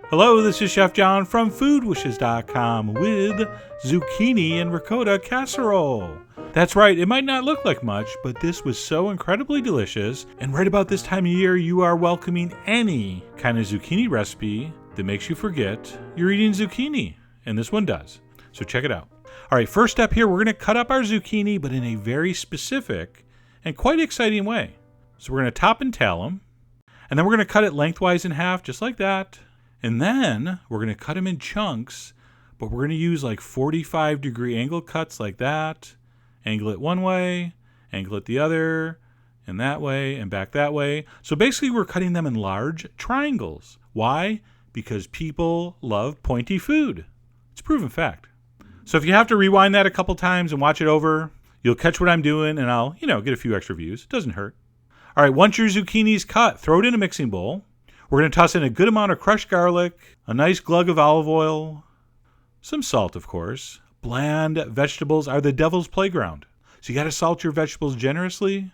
Hello, this is Chef John from foodwishes.com with Zucchini and Ricotta Casserole. That's right, it might not look like much, but this was so incredibly delicious, and right about this time of year, you are welcoming any kind of zucchini recipe that makes you forget you're eating zucchini, and this one does. So check it out. All right, first step here, we're going to cut up our zucchini, but in a very specific and quite exciting way. So we're going to top and tail them, and then we're going to cut it lengthwise in half, just like that. And then we're going to cut them in chunks, but we're going to use like 45-degree angle cuts like that. Angle it one way, angle it the other, and that way, and back that way. So basically we're cutting them in large triangles. Why? Because people love pointy food. It's a proven fact. So if you have to rewind that a couple times and watch it over, you'll catch what I'm doing, and I'll, get a few extra views. It doesn't hurt. All right, once your zucchini's cut, throw it in a mixing bowl. We're going to toss in a good amount of crushed garlic, a nice glug of olive oil, some salt, of course. Bland vegetables are the devil's playground, so you got to salt your vegetables generously.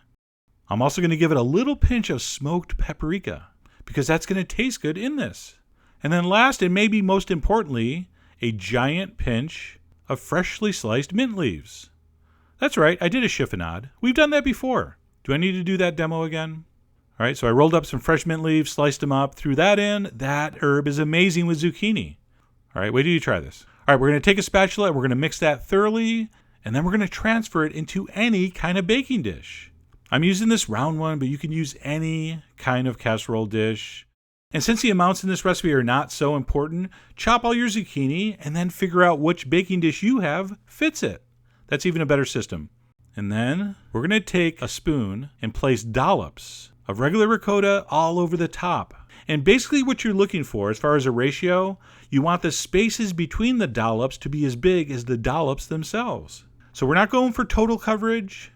I'm also going to give it a little pinch of smoked paprika, because that's going to taste good in this. And then last, and maybe most importantly, a giant pinch of freshly sliced mint leaves. That's right, I did a chiffonade. We've done that before. Do I need to do that demo again? All right, so I rolled up some fresh mint leaves, sliced them up, threw that in. That herb is amazing with zucchini. All right, wait till you try this. All right, we're going to take a spatula, and we're going to mix that thoroughly, and then we're going to transfer it into any kind of baking dish. I'm using this round one, but you can use any kind of casserole dish. And since the amounts in this recipe are not so important, chop all your zucchini and then figure out which baking dish you have fits it. That's even a better system. And then we're going to take a spoon and place dollops of regular ricotta all over the top. And basically what you're looking for as far as a ratio, you want the spaces between the dollops to be as big as the dollops themselves. So we're not going for total coverage.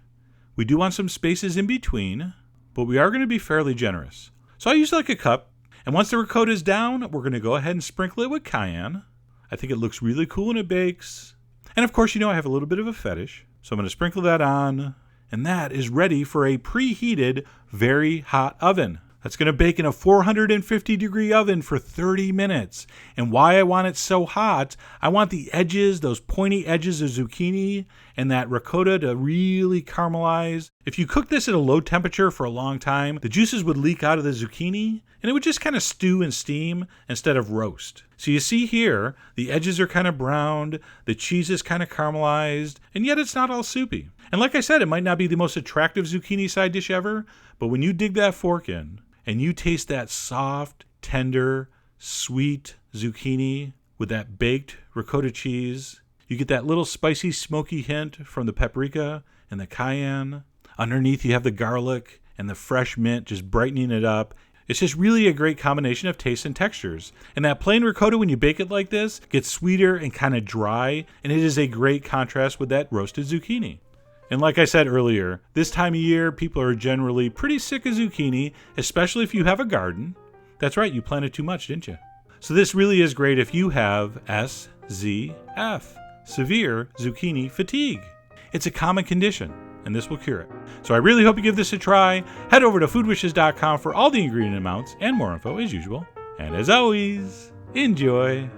We do want some spaces in between, but we are going to be fairly generous. So I use like a cup, and once the ricotta is down, we're going to go ahead and sprinkle it with cayenne. I think it looks really cool when it bakes. And of course, I have a little bit of a fetish, so I'm going to sprinkle that on. And that is ready for a preheated, very hot oven. That's going to bake in a 450-degree oven for 30 minutes. And why I want it so hot, I want the edges, those pointy edges of zucchini and that ricotta to really caramelize. If you cook this at a low temperature for a long time, the juices would leak out of the zucchini, and it would just kind of stew and steam instead of roast. So you see here, the edges are kind of browned, the cheese is kind of caramelized, and yet it's not all soupy. And like I said, it might not be the most attractive zucchini side dish ever, but when you dig that fork in and you taste that soft, tender, sweet zucchini with that baked ricotta cheese, you get that little spicy, smoky hint from the paprika and the cayenne. Underneath, you have the garlic and the fresh mint just brightening it up. It's just really a great combination of tastes and textures. And that plain ricotta, when you bake it like this, gets sweeter and kind of dry, and it is a great contrast with that roasted zucchini. And like I said earlier, this time of year, people are generally pretty sick of zucchini, especially if you have a garden. That's right, you planted too much, didn't you? So this really is great if you have SZF, severe zucchini fatigue. It's a common condition, and this will cure it. So I really hope you give this a try. Head over to foodwishes.com for all the ingredient amounts and more info as usual. And as always, enjoy.